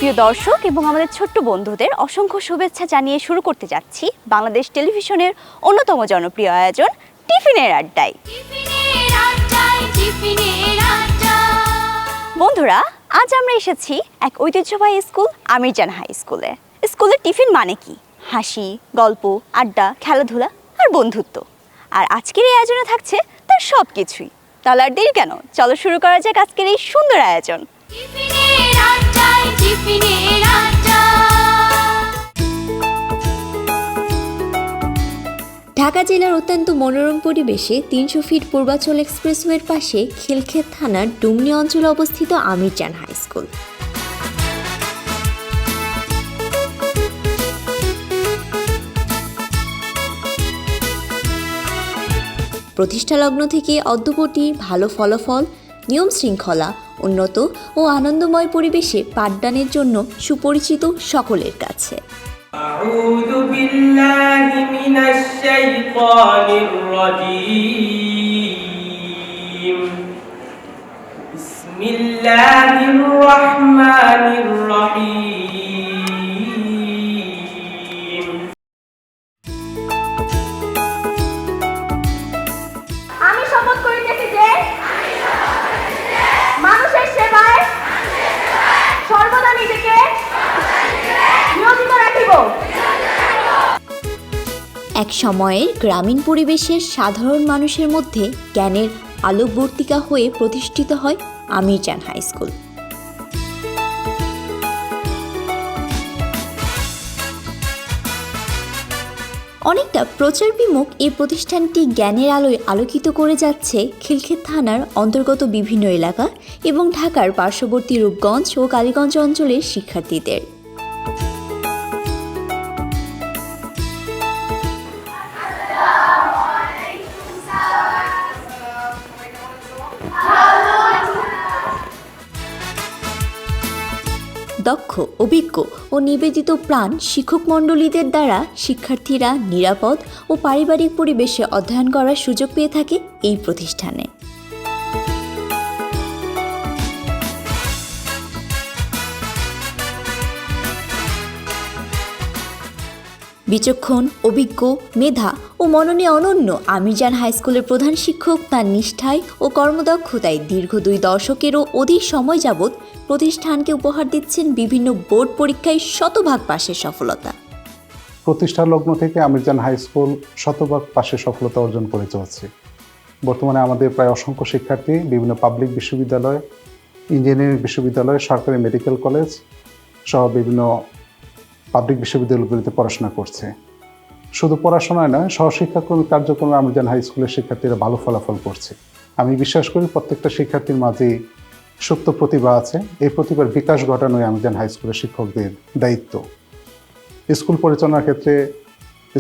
প্রিয় দর্শক এবং আমাদের ছোট্ট বন্ধুদের অসংখ্য শুভেচ্ছা জানিয়ে শুরু করতে যাচ্ছি বাংলাদেশ টেলিভিশনের অন্যতম জনপ্রিয় আয়োজন টিফিনের আড্ডায়। বন্ধুরা, আজ আমরা এসেছি এক ঐতিহ্যবাহী স্কুল আমিরজান হাই স্কুলে। স্কুলের টিফিন মানে কি? হাসি, গল্প, আড্ডা, খেলাধুলা আর বন্ধুত্ব। আর আজকের এই আয়োজনে থাকছে তার সব কিছুই। তাহলে আর দেরি কেন, চলো শুরু করা যাক আজকের এই সুন্দর আয়োজন। ঢাকা জেলার অত্যন্ত মনোরম পরিবেশে ৩০০ ফিট পূর্বাচল এক্সপ্রেসওয়ের পাশে খিলক্ষেত থানার ডুমনি অঞ্চলে অবস্থিত আমিরজান হাই স্কুল। প্রতিষ্ঠালগ্ন থেকে অদ্যবধি ভালো ফলাফল, নিয়ম শৃঙ্খলা, উন্নত ও আনন্দময় পরিবেশে পাঠদানের জন্য সুপরিচিত সকলের কাছে। أعوذ بالله من الشيطان الرجيم بسم الله الرحمن الرحيم আমি শপথ করিতেছি যে মানুষের সেবায় সর্বদা নিজেকে নিয়োজিত রাখিব। এক সময়ের গ্রামীণ পরিবেশের সাধারণ মানুষের মধ্যে জ্ঞানের আলোকবর্তিকা হয়ে প্রতিষ্ঠিত হয় আমিরজান হাই স্কুল। অনেকটা প্রচার বিমুখ এই প্রতিষ্ঠানটি জ্ঞানের আলোয় আলোকিত করে যাচ্ছে খিলক্ষেত থানার অন্তর্গত বিভিন্ন এলাকা এবং ঢাকার পার্শ্ববর্তী রূপগঞ্জ ও কালীগঞ্জ অঞ্চলের শিক্ষার্থীদের। দক্ষ, অভিজ্ঞ ও নিবেদিত প্রাণ শিক্ষক মণ্ডলীদের দ্বারা শিক্ষার্থীরা নিরাপদ ও পারিবারিক পরিবেশে অধ্যয়ন করার সুযোগ পেয়ে থাকে এই প্রতিষ্ঠানে। বিচক্ষণ, অভিজ্ঞ, মেধা ও মননে অনন্য আমিরজান হাই স্কুলের প্রধান শিক্ষক তার নিষ্ঠায় ও কর্মদক্ষতায় দীর্ঘ 2 দশকেরও অধিক সময় যাবৎ প্রতিষ্ঠানকে উপহার দিচ্ছেন বিভিন্ন বোর্ড পরীক্ষায় শতভাগ পাশের সফলতা। প্রতিষ্ঠা লগ্ন থেকে আমিরজান হাই স্কুল শতভাগ পাশের সফলতা অর্জন করে চলছে। বর্তমানে আমাদের প্রায় অসংখ্য শিক্ষার্থী বিভিন্ন পাবলিক বিশ্ববিদ্যালয়, ইঞ্জিনিয়ারিং বিশ্ববিদ্যালয়, সরকারি মেডিকেল কলেজ সহ বিভিন্ন পাবলিক বিশ্ববিদ্যালয়গুলিতে পড়াশোনা করছে। শুধু পড়াশোনায় নয়, সহশিক্ষাক্রমিক কার্যক্রমে আমিরজান হাই স্কুলের শিক্ষার্থীরা ভালো ফলাফল করছে। আমি বিশ্বাস করি প্রত্যেকটা শিক্ষার্থীর মাঝেই সুপ্ত প্রতিভা আছে। এই প্রতিভার বিকাশ ঘটানোই আমিরজান হাই স্কুলের শিক্ষকদের দায়িত্ব। স্কুল পরিচালনার ক্ষেত্রে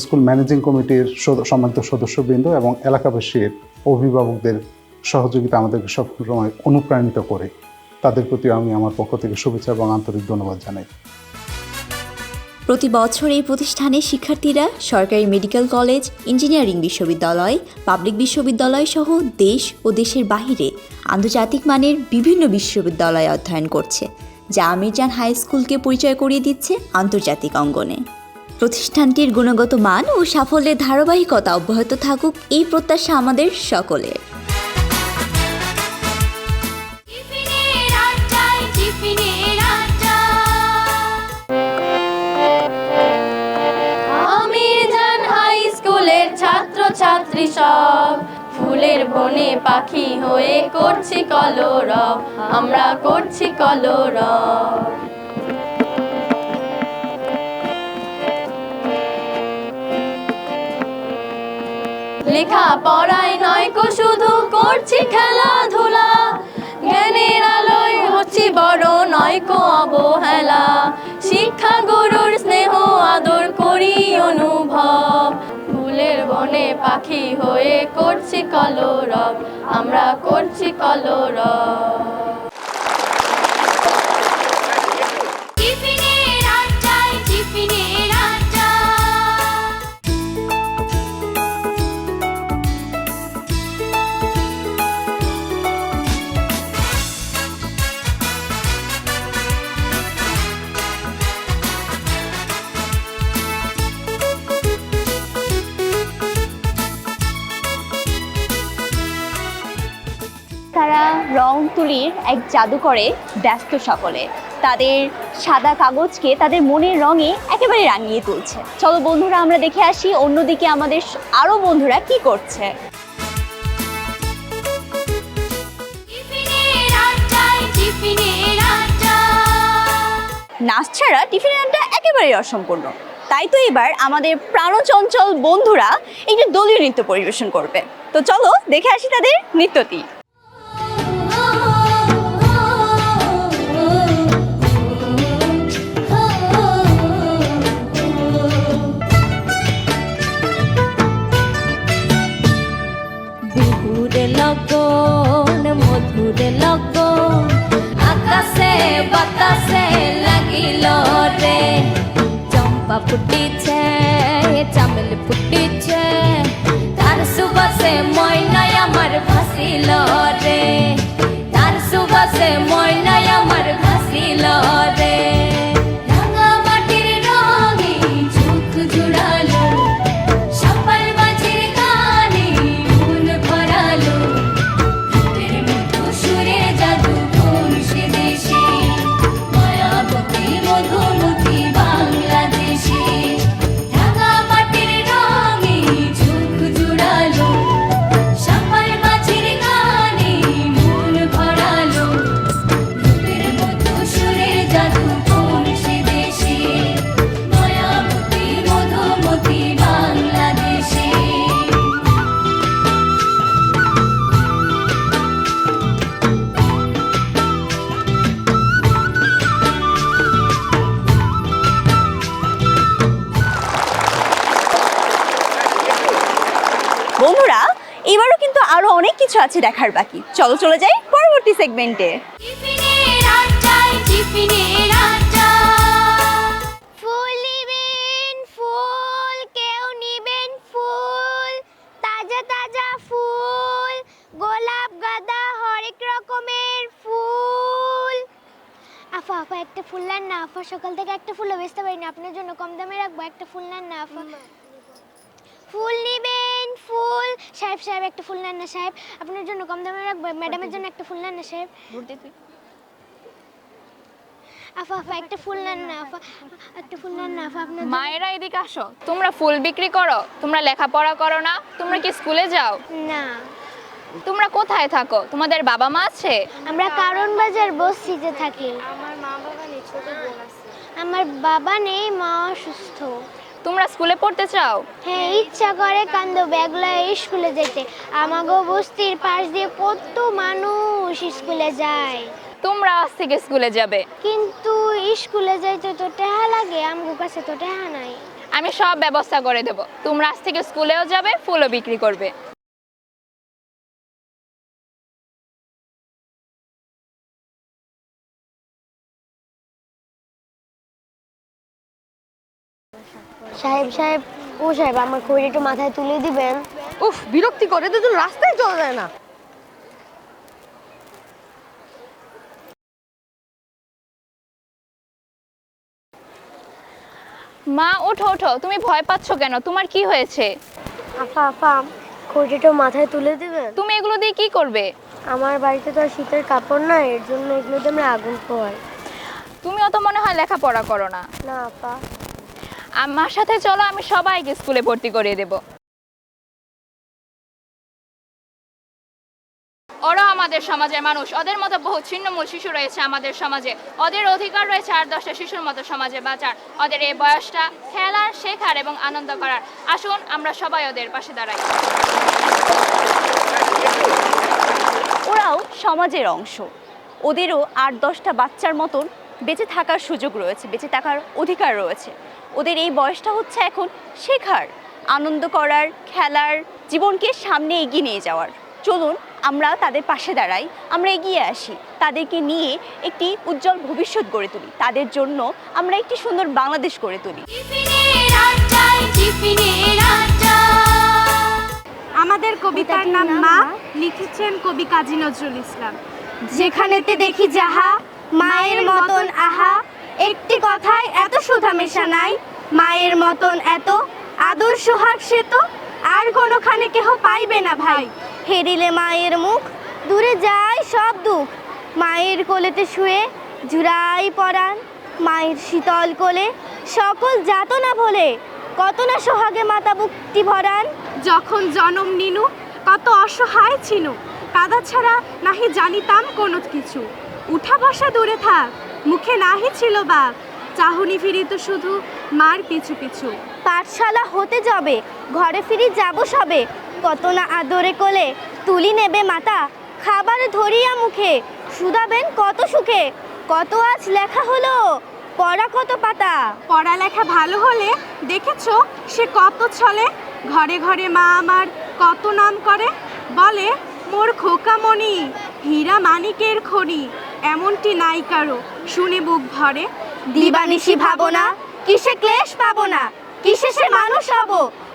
স্কুল ম্যানেজিং কমিটির সম্মানিত সদস্যবৃন্দ এবং এলাকাবাসীর অভিভাবকদের সহযোগিতা আমাদেরকে সবসময় অনুপ্রাণিত করে। তাদের প্রতি আমি আমার পক্ষ থেকে শুভেচ্ছা এবং আন্তরিক ধন্যবাদ জানাই। প্রতি বছর এই প্রতিষ্ঠানে শিক্ষার্থীরা সরকারি মেডিকেল কলেজ, ইঞ্জিনিয়ারিং বিশ্ববিদ্যালয়, পাবলিক বিশ্ববিদ্যালয় সহ দেশ ও দেশের বাহিরে আন্তর্জাতিক মানের বিভিন্ন বিশ্ববিদ্যালয়ে অধ্যয়ন করছে, যা আমিরজান হাই স্কুলকে পরিচয় করিয়ে দিচ্ছে আন্তর্জাতিক অঙ্গনে। প্রতিষ্ঠানটির গুণগত মান ও সাফল্যের ধারাবাহিকতা অব্যাহত থাকুক, এই প্রত্যাশা আমাদের সকলের। ছাত্রী সব ফুলের বনে পাখি হয়ে করছি কলরব, আমরা করছি কলরব। লেখা পড়াই নয় কো শুধু করছি খেলাধুলা, জ্ঞানের আলোয় হচ্ছি বড় নয় কো অবহেলা। শিক্ষা গুরুর স্নেহ আদর করি অনুভব, ফুলের বনে পাখি হয়ে করছি কলরব, আমরা করছি কলরব। তুলির এক জাদুকরে ব্যস্ত সকলে, তাদের সাদা কাগজকে তাদের মনের রঙে একেবারে রাঙিয়ে তুলছে। চলো বন্ধুরা আমরা দেখে আসি অন্যদিকে আমাদের আরও বন্ধুরা কি করছে। নাচ ছাড়া টিফিনের আড্ডা একেবারেই অসম্পূর্ণ, তাই তো এবার আমাদের প্রাণচঞ্চল বন্ধুরা একটি দলীয় নৃত্য পরিবেশন করবে। তো চলো দেখে আসি তাদের নৃত্যটি। বিহুরে লগন মধুরে লগন আকাশে বাতাসে লাগিল রে, চম্পা ফুটিছে চামেল ফুটিছে, তার সুবাসে ময়নায় আমার ভাসিল রে, তার সুবাসে ময়নায় আমার ভাসিল রে। রাঙা মাটির রঙে চোখ জুড়ালো, সবার মাঝের গানে মন ভরালো, রূপের মতো সুরে জাদু কোন সে দেশে, মায়াবতী মধুমতি বাংলাদেশে। রাঙা মাটির রঙে চোখ জুড়ালো, সবার মাঝের গানে মন ভরালো, রূপের মতো সুরে জাদু কোন সে দেশে, মায়াবতী মধুমতি বাংলাদেশে। বন্ধুরা এবারও কিন্তু আরো অনেক কিছু আছে দেখার বাকি, চলো চলে যাই পরবর্তী সেগমেন্টে। টিফিনের আড্ডায় টিফিনের আড্ডা। ফুল নিবেন ফুল, কেউ নিবেন ফুল, তাজা তাজা ফুল, গোলাপ গাঁদা হরেক রকমের ফুল। আফা আফা একটা ফুল নেন না আফা, সকাল থেকে একটা ফুলও বেচতে পারি না, আপনার জন্য কম দামে রাখবো, একটা ফুল নেন না আফা। ফুল নিবেন ফুল, সাহেব সাহেব একটা ফুল নেন না সাহেব, আপনার জন্য কম দামে রাখবো, ম্যাডামের জন্য একটা ফুল নেন না সাহেব। আফা আফা একটা ফুল নেন না আফা, একটা ফুল নেন না আফা আপনার। মায়েরা এদিকে আসো, তোমরা ফুল বিক্রি করো, তোমরা লেখাপড়া করো না, তোমরা কি স্কুলে যাও? না, তোমরা কোথায় থাকো? তোমাদের বাবা মা আছে? আমরা কারণ বাজার বস্তিতে থাকি। আমার মা বাবা নেই, ছোট বোন আছে। আমার বাবা নেই, মা অসুস্থ। তোমরা স্কুলে পড়তে চাও? হ্যাঁ, ইচ্ছা করে কান্দ ব্যাগলা স্কুলে যেতে। আমাগো বস্তির পাশ দিয়ে কত মানুষ স্কুলে যায়। তোমরা আজ থেকে স্কুলে যাবে। কিন্তু স্কুলে যাইতে তো টাকা লাগে, আমগো কাছে তো টাকা নাই। আমি সব ব্যবস্থা করে দেব, তোমরা আজ থেকে স্কুলেও যাবে, ফুলও বিক্রি করবে। সাহেব সাহেব, ও সাহেব আমার খড়ি একটু মাথায় তুলে দিবেন। উফ বিরক্তি করে, তো রাস্তায় চলা যায় না। মা ওঠো ওঠো, তুমি ভয় পাচ্ছ কেন? তোমার কি হয়েছে? আফা আফা খড়িটা মাথায় তুলে দিবেন। তুমি এগুলো দিয়ে কি করবে? আমার বাড়িতে তো আর শীতের কাপড় নাই, এর জন্য এগুলো দিয়ে আমরা আগুন পোহাই। তুমি অত মনে হয় লেখাপড়া করো না। না আপা। আমার সাথে চলো, আমি সবাইকে স্কুলে ভর্তি করিয়ে দেব। ওরা আমাদের সমাজের মানুষ, ওদের মতো বহু ছিন্নমূল শিশু রয়েছে আমাদের সমাজে, ওদের অধিকার রয়েছে 8-10টা শিশুর মতো সমাজে বাঁচার। ওদের এই বয়সটা খেলার, শেখার এবং আনন্দ করার। আসুন আমরা সবাই ওদের পাশে দাঁড়াই। ওরাও সমাজের অংশ, ওদেরও 8-10টা বাচ্চার মতন বেঁচে থাকার সুযোগ রয়েছে, বেঁচে থাকার অধিকার রয়েছে। ওদের এই বয়সটা হচ্ছে এখন শেখার, আনন্দ করার, খেলার, জীবনকে সামনে এগিয়ে নিয়ে যাওয়ার। চলুন আমরা তাদের পাশে দাঁড়াই, আমরা এগিয়ে আসি, তাদেরকে নিয়ে একটি উজ্জ্বল ভবিষ্যৎ গড়ে তুলি, তাদের জন্য আমরা একটি সুন্দর বাংলাদেশ গড়ে তুলি। আমাদের কবিতার নাম মা, লিখেছেন কবি কাজী নজরুল ইসলাম। যেখানেতে দেখি যাহা মায়ের মতন আহা, একটি কথায় এত সুধা মেশা নাই, মায়ের মতন এত আদর সোহাগ সে তো আর কোনোখানে কেহ পাইবে না ভাই। হেরিলে মায়ের মুখ, দূরে যায় সব দুঃখ, মায়ের কোলেতে শুয়ে জুড়াই পরাণ, মায়ের শীতল কোলে সকল যাতনা ভোলে, কত না সোহাগে মাতা বুকটি ভরান। যখন জনম নিনু কত অসহায় ছিল, কাদা ছাড়া নাহি জানিতাম কোনো কিছু। উঠা বসা দূরে থাক, মুখে নাহি ছিল বাপ, চাহনি ফিরিত শুধু মার পিছু পিছু। পাঠশালা হতে যাবে, ঘরে ফিরি যাব সবে, কত না আদরে কোলে তুলি নেবে মাতা, খাবার ধরিয়া মুখে শুধাবেন কত সুখে, কত আজ লেখা হলো পড়া কত পাতা। পড়ালেখা ভালো হলে দেখেছো সে কত ছলে, ঘরে ঘরে মা আমার কত নাম করে, বলে মোর খোকামণি হীরা মানিকের খনি, এমনটি নাই কারো শুনে বুক ভরে। দিবানিশি ভাবনা কিসে ক্লেশ পাবো না, কিসে সে মানুষ হব,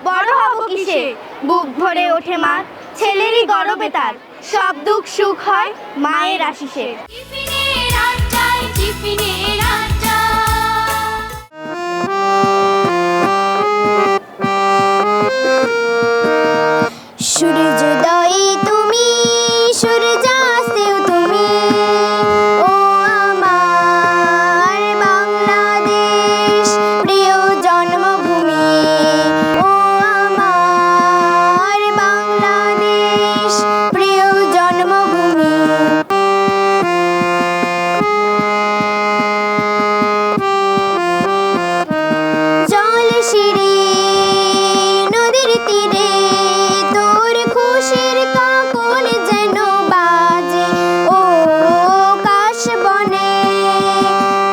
বড় হব কিসে, বুক ভরে ওঠে মা ছেলেরই গর্বে তার, সব দুঃখ সুখ হয় মায়ের আশিসে। টিফিনের আড্ডায়, টিফিনের আড্ডা। সূর্যোদয়ে তুমি, সূর্যাস্তেও তুমি, ও আমার বাংলাদেশ প্রিয় জন্মভূমি, ও আমার বাংলাদেশ প্রিয় জন্মভূমি। জল শিরে নদীর তীরে তোর খুশির কাকন যেন বাজে, ও কাশ বনে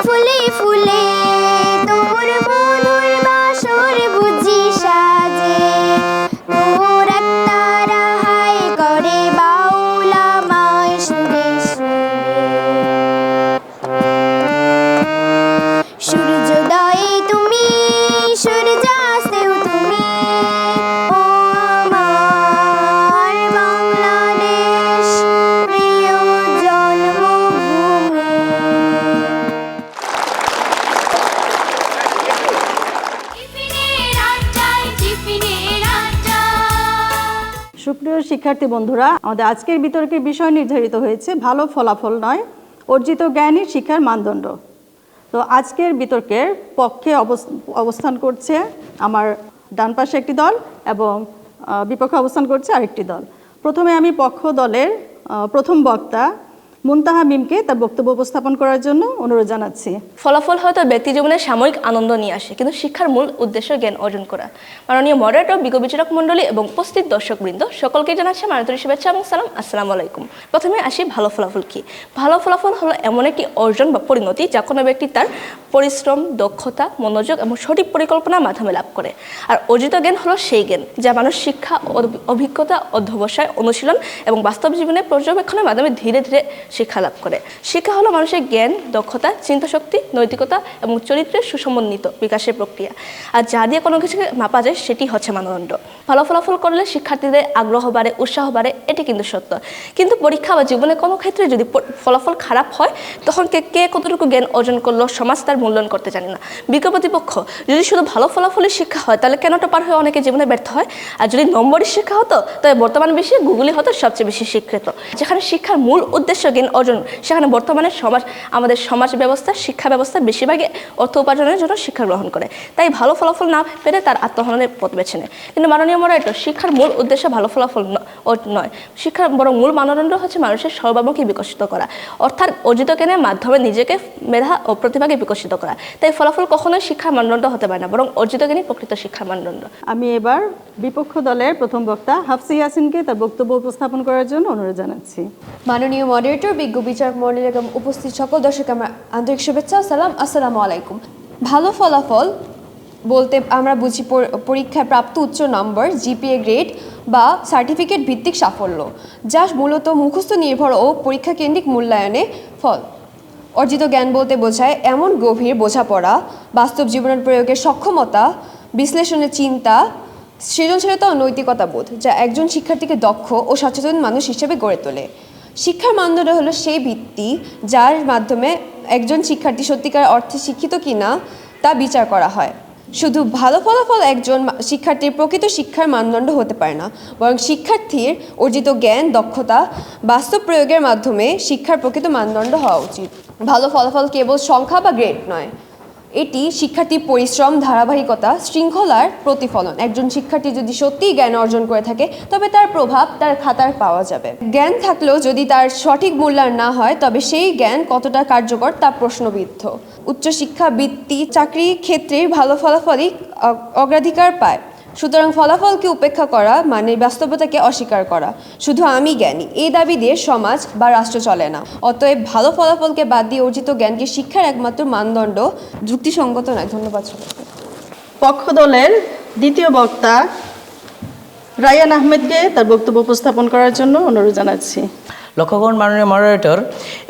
ফুলে ফুলে তোর মধুর বাসর বুঝি সাজে, তোর একটা রাহাই করে বাউলা মায় সুরে সুরে। সূর্যোদয়ে তুমি, সূর্যাস্তেও তুমি, ও আমার বাংলাদেশ প্রিয় জন্মভূমি। টিফিনের আড্ডায়, টিফিনের আড্ডা। সুপ্রিয় শিক্ষার্থী বন্ধুরা, আমাদের আজকের বিতর্কের বিষয় নির্ধারিত হয়েছে ভালো ফলাফল নয়, অর্জিত জ্ঞানই শিক্ষার মানদণ্ড। তো আজকের বিতর্কের পক্ষে অবস্থান করছে আমার ডান পাশে একটি দল এবং বিপক্ষে অবস্থান করছে আরেকটি দল। প্রথমে আমি পক্ষ দলের প্রথম বক্তা মুনতাহা মিমকে তার বক্তব্য উপস্থাপন করার জন্য অনুরোধ জানাচ্ছি। ফলাফল হয়তো ব্যক্তি জীবনে সাময়িক আনন্দ নিয়ে আসে, কিন্তু শিক্ষার মূল উদ্দেশ্য জ্ঞান অর্জন করা। মাননীয় মডারেটর, বিজ্ঞ বিচারক মণ্ডলী এবং উপস্থিত দর্শকবৃন্দ সকলকে জানাচ্ছি আন্তরিক শুভেচ্ছা এবং সালাম। আসসালামু আলাইকুম। প্রথমে আসি ভালো ফলাফল কি। ভালো ফলাফল হলো এমন একটি অর্জন বা পরিণতি যা কোনো ব্যক্তি তার পরিশ্রম, দক্ষতা, মনোযোগ এবং সঠিক পরিকল্পনার মাধ্যমে লাভ করে। আর অর্জিত জ্ঞান হলো সেই জ্ঞান যা মানুষ শিক্ষা, অভিজ্ঞতা, অধ্যবসায়, অনুশীলন এবং বাস্তব জীবনে পর্যবেক্ষণের মাধ্যমে ধীরে ধীরে শিক্ষা লাভ করে। শিক্ষা হলো মানুষের জ্ঞান, দক্ষতা, চিন্তাশক্তি, নৈতিকতা এবং চরিত্রের সুসমন্বিত বিকাশের প্রক্রিয়া। আর যা দিয়ে কোনো কিছুকে মাপা যায় সেটি হচ্ছে মানদণ্ড। ভালো ফলাফল করলে শিক্ষার্থীদের আগ্রহ বাড়ে, উৎসাহ বাড়ে, এটি কিন্তু সত্য। কিন্তু পরীক্ষা বা জীবনে কোনো ক্ষেত্রে যদি ফলাফল খারাপ হয় তখন কে কতটুকু জ্ঞান অর্জন করলো সমাজ তার মূল্যায়ন করতে জানে না। বিজ্ঞ প্রতিপক্ষ, যদি শুধু ভালো ফলাফলের শিক্ষা হয় তাহলে কেনটা পার হয়ে অনেকে জীবনে ব্যর্থ হয়। আর যদি নম্বরের শিক্ষা হতো তবে বর্তমান বিশ্বে গুগলই হতো সবচেয়ে বেশি স্বীকৃত। যেখানে শিক্ষার মূল উদ্দেশ্য জ্ঞান অর্জন, সেখানে বর্তমানে আমাদের সমাজ ব্যবস্থা, শিক্ষা ব্যবস্থা বেশিরভাগই অর্থ উপার্জনের জন্য শিক্ষা গ্রহণ করে। তাই ভালো ফলাফল না পেরে তার আত্মহননের পথ বেছে নেয়। কিন্তু মাননীয় মডারেটর, শিক্ষার মূল উদ্দেশ্য ভালো ফলাফল নয়, শিক্ষার বরং মূল মানদণ্ড হচ্ছে মানুষের সর্বাঙ্গকে বিকশিত করা, অর্থাৎ অর্জিত জ্ঞানের মাধ্যমে নিজেকে মেধা ও প্রতিভাকে বিকশিত করা। তাই ফলাফল কখনোই শিক্ষার মানদণ্ড হতে পারে না, বরং অর্জিত জ্ঞানই প্রকৃত শিক্ষার মানদণ্ড। আমি এবার বিপক্ষ দলের প্রথম বক্তা হাফসি ইয়াসিনকে তার বক্তব্য উপস্থাপন করার জন্য অনুরোধ জানাচ্ছি। মাননীয় মডারেটর, বিজ্ঞ বিচারক মণ্ডলী এবং উপস্থিত সকল দর্শক আমার আন্তরিক শুভেচ্ছা ও সালাম। আসসালামু আলাইকুম। ভালো ফলাফল বলতে আমরা বুঝি পরীক্ষায় প্রাপ্ত উচ্চ নম্বর, জিপিএ গ্রেড বা সার্টিফিকেট ভিত্তিক সাফল্য, যা মূলত মুখস্থ নির্ভর ও পরীক্ষা কেন্দ্রিক মূল্যায়নে ফল। অর্জিত জ্ঞান বলতে বোঝায় এমন গভীর বোঝাপড়া, বাস্তব জীবনের প্রয়োগের সক্ষমতা, বিশ্লেষণের চিন্তা, সৃজনশীলতা ও নৈতিকতা বোধ, যা একজন শিক্ষার্থীকে দক্ষ ও সচেতন মানুষ হিসেবে গড়ে তোলে। শিক্ষার মানদণ্ড হলো সেই ভিত্তি যার মাধ্যমে একজন শিক্ষার্থী সত্যিকার অর্থে শিক্ষিত কিনা তা বিচার করা হয়। শুধু ভালো ফলাফল একজন শিক্ষার্থীর প্রকৃত শিক্ষার মানদণ্ড হতে পারে না, বরং শিক্ষার্থীর অর্জিত জ্ঞান, দক্ষতা বাস্তব প্রয়োগের মাধ্যমে শিক্ষার প্রকৃত মানদণ্ড হওয়া উচিত। ভালো ফলাফল কেবল সংখ্যা বা গ্রেড নয়, এটি শিক্ষার্থীর পরিশ্রম, ধারাবাহিকতা, শৃঙ্খলার প্রতিফলন। একজন শিক্ষার্থী যদি সত্যিই জ্ঞান অর্জন করে থাকে তবে তার প্রভাব তার খাতায় পাওয়া যাবে। জ্ঞান থাকলেও যদি তার সঠিক মূল্যায়ন না হয় তবে সেই জ্ঞান কতটা কার্যকর তা প্রশ্নবিদ্ধ। উচ্চশিক্ষা, বৃত্তি, চাকরি ক্ষেত্রে ভালো ফলাফলই অগ্রাধিকার পায়। সুতরাং ফলাফলকে উপেক্ষা করা মানে বাস্তবতাকে অস্বীকার করা। শুধু আমি জ্ঞানী এই দাবি দিয়ে সমাজ বা রাষ্ট্র চলে না। অতএব ভালো ফলাফলকে বাদ দিয়ে অর্জিত জ্ঞানকে শিক্ষার একমাত্র মানদণ্ড যুক্তিসঙ্গত নয়। ধন্যবাদ সবাইকে। পক্ষ দলের দ্বিতীয় বক্তা রায়ান আহমেদকে তার বক্তব্য উপস্থাপন করার জন্য অনুরোধ জানাচ্ছি। লক্ষ্য করুন মাননীয় মডারেটর,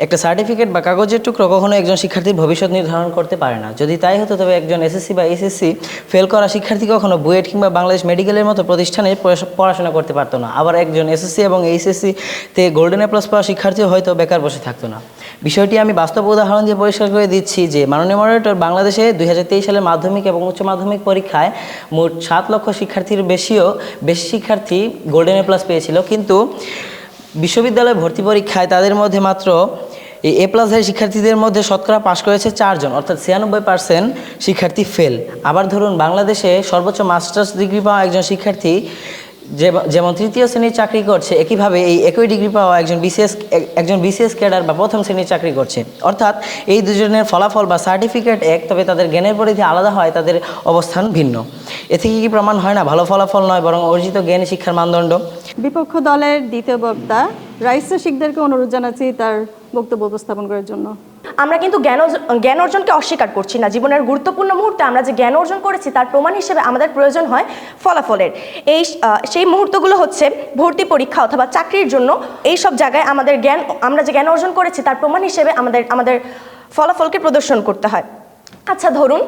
একটা সার্টিফিকেট বা কাগজের টুকরো কখনো একজন শিক্ষার্থীর ভবিষ্যৎ নির্ধারণ করতে পারে না। যদি তাই হতো তবে একজন এসএসসি বা এইচএসসি ফেল করা শিক্ষার্থী কখনো বুয়েট কিংবা বাংলাদেশ মেডিকেলের মতো প্রতিষ্ঠানে পড়াশোনা করতে পারতো না। আবার একজন এসএসসি এবং এইচএসসিতে গোল্ডেন এ প্লাস পাওয়া শিক্ষার্থীও হয়তো বেকার বসে থাকতো না। বিষয়টি আমি বাস্তব উদাহরণ দিয়ে পরিষ্কার করে দিচ্ছি যে মাননীয় মডারেটর, বাংলাদেশে 2023 সালের মাধ্যমিক এবং উচ্চ মাধ্যমিক পরীক্ষায় মোট 7 লক্ষ শিক্ষার্থীর বেশি শিক্ষার্থী গোল্ডেন এ প্লাস পেয়েছিল, কিন্তু বিশ্ববিদ্যালয় ভর্তি পরীক্ষায় তাদের মধ্যে মাত্র এই এ প্লাসের শিক্ষার্থীদের মধ্যে শতকরা পাশ করেছে 4 জন, অর্থাৎ 96% শিক্ষার্থী ফেল। আবার ধরুন বাংলাদেশে সর্বোচ্চ মাস্টার্স ডিগ্রি পাওয়া একজন শিক্ষার্থী যেমন তৃতীয় শ্রেণীর চাকরি করছে, একইভাবে এই একই ডিগ্রি পাওয়া একজন বিসিএস ক্যাডার বা প্রথম শ্রেণীর চাকরি করছে। অর্থাৎ এই দুজনের ফলাফল বা সার্টিফিকেট এক, তবে তাদের জ্ঞানের পরিধি আলাদা হয়, তাদের অবস্থান ভিন্ন। এ থেকে কি প্রমাণ হয় না ভালো ফলাফল নয় বরং অর্জিত জ্ঞান শিক্ষার মানদণ্ড? বিপক্ষ দলের দ্বিতীয় বক্তা রাইসা শিকদারকে অনুরোধ জানাচ্ছি তার বক্তব্য উপস্থাপন করার জন্য। আমরা কিন্তু জ্ঞান অর্জনকে অস্বীকার করছি না। জীবনের গুরুত্বপূর্ণ মুহূর্তে আমরা যে জ্ঞান অর্জন করেছি তার প্রমাণ হিসেবে আমাদের প্রয়োজন হয় ফলাফলের। সেই মুহূর্তগুলো হচ্ছে ভর্তি পরীক্ষা অথবা চাকরির জন্য। এই সব জায়গায় আমরা যে জ্ঞান অর্জন করেছি তার প্রমাণ হিসেবে আমাদের ফলাফলকে প্রদর্শন করতে হয়। আচ্ছা ধরুন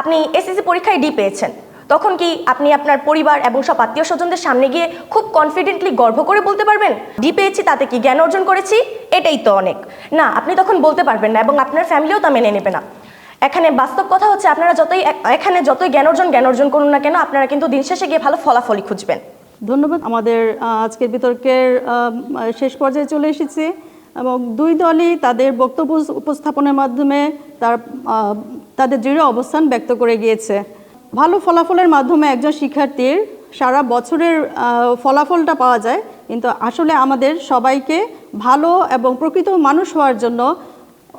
আপনি এসএসসি পরীক্ষায় ডি পেয়েছেন, তখন কি আপনি আপনার পরিবার এবং সব আত্মীয় স্বজনদের সামনে গিয়ে খুব কনফিডেন্টলি গর্ব করে বলতে পারবেন ডি পেয়েছি, তাতে কি জ্ঞান অর্জন করেছি, এটাই তো অনেক? না, আপনি তখন বলতে পারবেন না এবং আপনার ফ্যামিলিও তা মেনে নেবে না। এখানে বাস্তব কথা হচ্ছে আপনারা যতই জ্ঞান অর্জন করুন না কেন, আপনারা কিন্তু দিন শেষে গিয়ে ভালো ফলাফলই খুঁজবেন। ধন্যবাদ। আমাদের আজকের বিতর্কের শেষ পর্যায়ে চলে এসেছি এবং দুই দলই তাদের বক্তব্য উপস্থাপনের মাধ্যমে তাদের দৃঢ় অবস্থান ব্যক্ত করে গিয়েছে। ভালো ফলাফলের মাধ্যমে একজন শিক্ষার্থীর সারা বছরের ফলাফলটা পাওয়া যায়, কিন্তু আসলে আমাদের সবাইকে ভালো এবং প্রকৃত মানুষ হওয়ার জন্য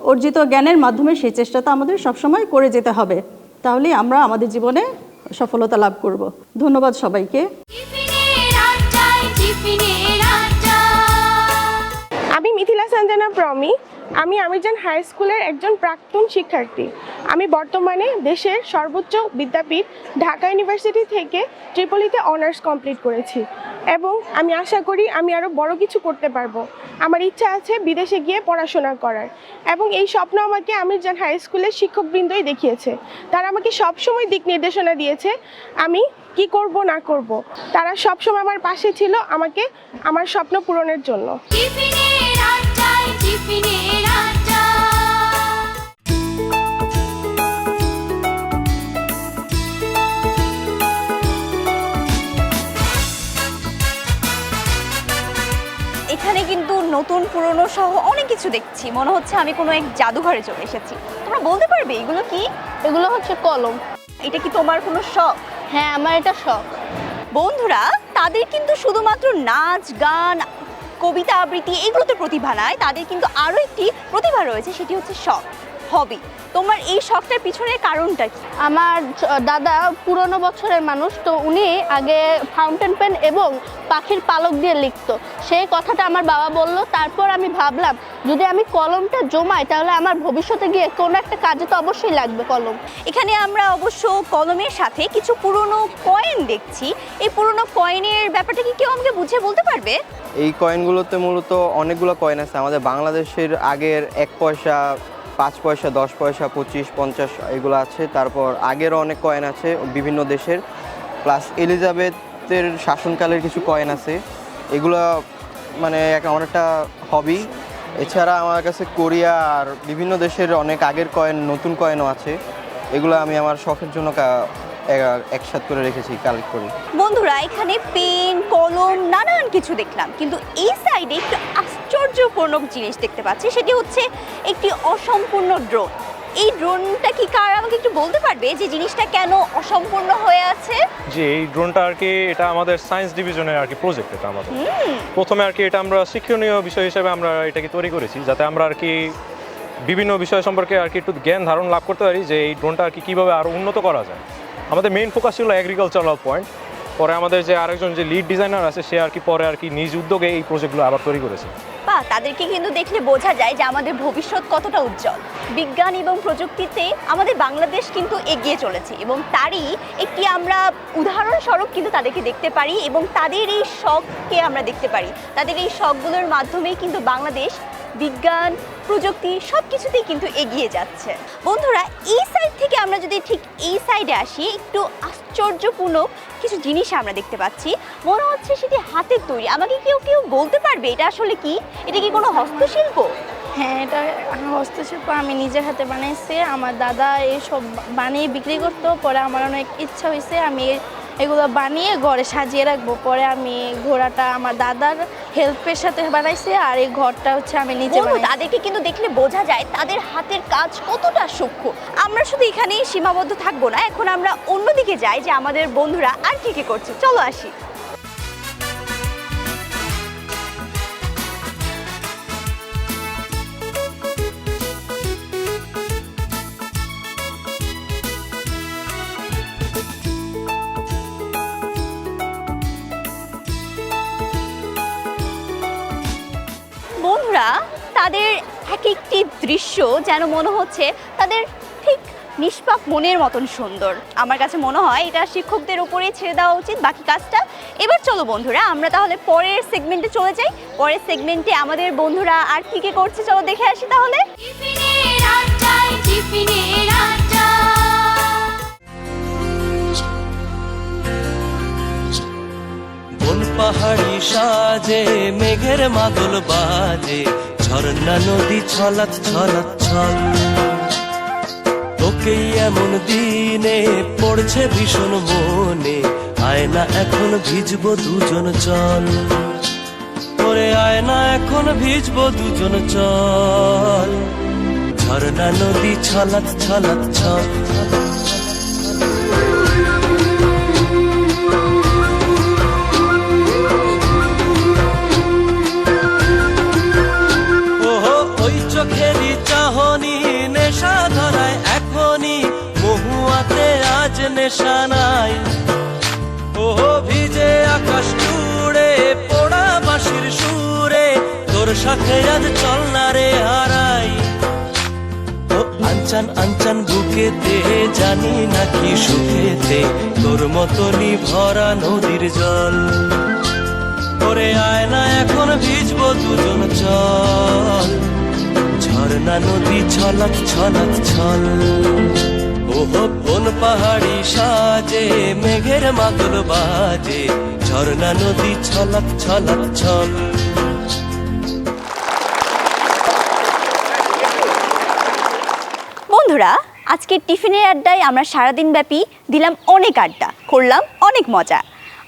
অর্জিত জ্ঞানের মাধ্যমে সেই চেষ্টাটা আমাদের সবসময় করে যেতে হবে, তাহলেই আমরা আমাদের জীবনে সফলতা লাভ করব। ধন্যবাদ সবাইকে। আমি মিথিলা সঞ্জনা প্রমি। আমি আমিরজান হাই স্কুলের একজন প্রাক্তন শিক্ষার্থী। আমি বর্তমানে দেশের সর্বোচ্চ বিদ্যাপীঠ ঢাকা ইউনিভার্সিটি থেকে ট্রিপলিতে অনার্স কমপ্লিট করেছি এবং আমি আশা করি আমি আরও বড় কিছু করতে পারবো। আমার ইচ্ছা আছে বিদেশে গিয়ে পড়াশোনা করার এবং এই স্বপ্ন আমাকে আমিরজান হাই স্কুলের শিক্ষকবৃন্দই দেখিয়েছে। তারা আমাকে সবসময় দিক নির্দেশনা দিয়েছে আমি কি করব না করব। তারা সবসময় আমার পাশে ছিল আমাকে আমার স্বপ্ন পূরণের জন্য। এখানে কিন্তু নতুন পুরনো সহ অনেক কিছু দেখছি, মনে হচ্ছে আমি কোনো এক জাদুঘরে চলে এসেছি। তোমরা বলতে পারবে এগুলো কি? এগুলো হচ্ছে কলম। এটা কি তোমার কোনো শখ? হ্যাঁ, আমার এটা শখ। বন্ধুরা, তাদের কিন্তু শুধুমাত্র নাচ গান কবিতা আবৃত্তি এগুলোতে প্রতিভা নাই, তাদের কিন্তু আরও একটি প্রতিভা রয়েছে, সেটি হচ্ছে শখ, হবি। তোমার এই শখটার পিছনের কারণটা কি? আমার দাদা পুরনো বছরের মানুষ, তো উনি আগে ফাউন্টেন পেন এবং পাখির পালক দিয়ে লিখতো। সেই কথাটা আমার বাবা বলল, তারপর আমি ভাবলাম যদি আমি কলমটা জমাই তাহলে আমার ভবিষ্যতে গিয়ে কোনো একটা কাজে তো অবশ্যই লাগবে কলম। এখানে আমরা অবশ্য কলমের সাথে কিছু পুরনো কয়েন দেখছি। এই পুরনো কয়েনের ব্যাপারটা কি কেউ আমাকে বুঝিয়ে বলতে পারবে? এই কয়েনগুলোতে মূলত অনেকগুলো কয়েন আছে আমাদের বাংলাদেশের আগের 1 পয়সা, 5 পয়সা, 10 পয়সা, 25, 50 এগুলো আছে। তারপর আগেরও অনেক কয়েন আছে বিভিন্ন দেশের, প্লাস এলিজাবেথের শাসনকালের কিছু কয়েন আছে। এগুলো মানে অনেকটা হবি। এছাড়া আমার কাছে কোরিয়া আর বিভিন্ন দেশের অনেক আগের কয়েন, নতুন কয়েনও আছে। এগুলো আমি আমার শখের জন্য একসাথে করে রেখেছি কালেক্ট করে। বন্ধুরা এখানে পেন কলম নানান কিছু দেখলাম, কিন্তু এই সাইডে একটু আশ্চর্যপূর্ণ জিনিস দেখতে পাচ্ছি, সেটি হচ্ছে একটি অসম্পূর্ণ ড্রোন। এই ড্রোনটা কি কার আমাকে একটু বলতে পারবে যে জিনিসটা কেন অসম্পূর্ণ হয়ে আছে? জি, এই ড্রোনটা আর কি এটা আমাদের সায়েন্স ডিভিশনের আর কি প্রজেক্ট। এটা আমাদের প্রথমে আর কি এটা আমরা শিক্ষণীয় বিষয় হিসেবে আমরা এটাকে তৈরি করেছি, যাতে আমরা আর কি বিভিন্ন বিষয় সম্পর্কে আর কি একটু জ্ঞান ধারণ লাভ করতে পারি যে এই ড্রোনটা আর কি কীভাবে আরও উন্নত করা যায়। আমাদের মেইন ফোকাস ছিল এগ্রিকালচারাল পয়েন্ট। পরে আমাদের যে আরেকজন যে লিড ডিজাইনার আছে সে আর কি পরে আর কি নিজ উদ্যোগে এই প্রজেক্টগুলো আবার তৈরি করেছে। বা তাদেরকে কিন্তু দেখলে বোঝা যায় যে আমাদের ভবিষ্যৎ কতটা উজ্জ্বল। বিজ্ঞান এবং প্রযুক্তিতে আমাদের বাংলাদেশ কিন্তু এগিয়ে চলেছে, এবং তারই একটি আমরা উদাহরণস্বরূপ কিন্তু তাদেরকে দেখতে পারি, এবং তাদের এই শখকে আমরা দেখতে পারি। তাদের এই শখগুলোর মাধ্যমেই কিন্তু বাংলাদেশ বিজ্ঞান প্রযুক্তি সব কিছুতেই কিন্তু এগিয়ে যাচ্ছে। বন্ধুরা এই সাইড থেকে আমরা যদি ঠিক এই সাইডে আসি, একটু আশ্চর্যপূর্ণ কিছু জিনিস আমরা দেখতে পাচ্ছি, মনে হচ্ছে সেটি হাতের তৈরি। আমাকে কেউ কেউ বলতে পারবে এটা আসলে কি? এটা কি কোনো হস্তশিল্প? হ্যাঁ, এটা হস্তশিল্প। আমি নিজের হাতে বানাইছি। আমার দাদা এইসব বানিয়ে বিক্রি করতো, পরে আমার অনেক ইচ্ছা হয়েছে আমি এগুলো বানিয়ে ঘরে সাজিয়ে রাখবো। পরে আমি ঘোড়াটা আমার দাদার হেল্পের সাথে বানাইছি, আর এই ঘরটা হচ্ছে আমি নিজে বানাইছি। তাদেরকে কিন্তু দেখলে বোঝা যায় তাদের হাতের কাজ কতটা সূক্ষ্ম। আমরা শুধু এখানেই সীমাবদ্ধ থাকবো না, এখন আমরা অন্যদিকে যাই যে আমাদের বন্ধুরা আর কি কি করছে। চলো আসি। বন্ধুরা তাদের এক একটি দৃশ্য যেন মনে হচ্ছে তাদের ঠিক নিষ্পাপ মনের মতন সুন্দর। আমার কাছে মনে হয় এটা শিক্ষকদের উপরে ছেড়ে দেওয়া উচিত বাকি কাজটা। এবার চলো বন্ধুরা আমরা তাহলে পরের সেগমেন্টে চলে যাই। পরের সেগমেন্টে আমাদের বন্ধুরা আর কি কি করছে চলো দেখে আসি তাহলে। পাহাড়ি সাজে মেঘের মাদল বাজে, ঝর্ণা নদী ছলাৎ ছলাৎ ছল। তোকেই এমন দিনে পড়ছে ভীষণ মনে, আয়না এখন ভিজবো দুজন চল। ওরে আয়না এখন ভিজবো দুজন চল, ঝর্ণা নদী ছলাৎ ছলাৎ ছল। চোখেরই চাহনি নেশা ধরায় এখনই, মহুয়াতে আজ নেশা নাই। ওহো ভিজে আকাশ জুড়ে পোড়া বাঁশির সুরে, তোর সাথে আজ চল না রে হারাই। ও আনচান আনচান বুকেতে জানি নাকি সুখেতে, তোর মতনই ভরা নদীর জল। ওরে আয়না এখন ভিজবো দুজন চল, ঝর্ণা নদী ছলাৎ ছলাৎ ছল। ওহো কোন পাহাড়ি সাজে মেঘের মাদল বাজে, ঝর্ণা নদী ছলাৎ ছলাৎ ছল। বন্ধুরা আজকে টিফিনের আড্ডায় আমরা সারাদিন ব্যাপী দিলাম অনেক আড্ডা, করলাম অনেক মজা।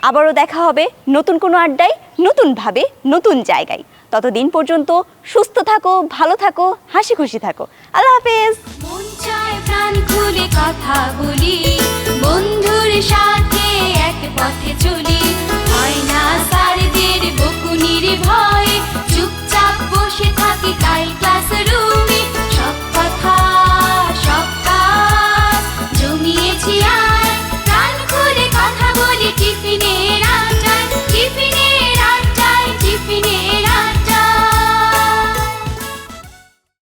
আবারও দেখা হবে নতুন কোনো আড্ডায়, নতুনভাবে নতুন জায়গায়। ততদিন পর্যন্ত সুস্থ থাকো, ভালো থাকো, হাসি খুশি থাকো। আল্লাহ হাফেজ। মন চায় প্রাণ খুলে কথা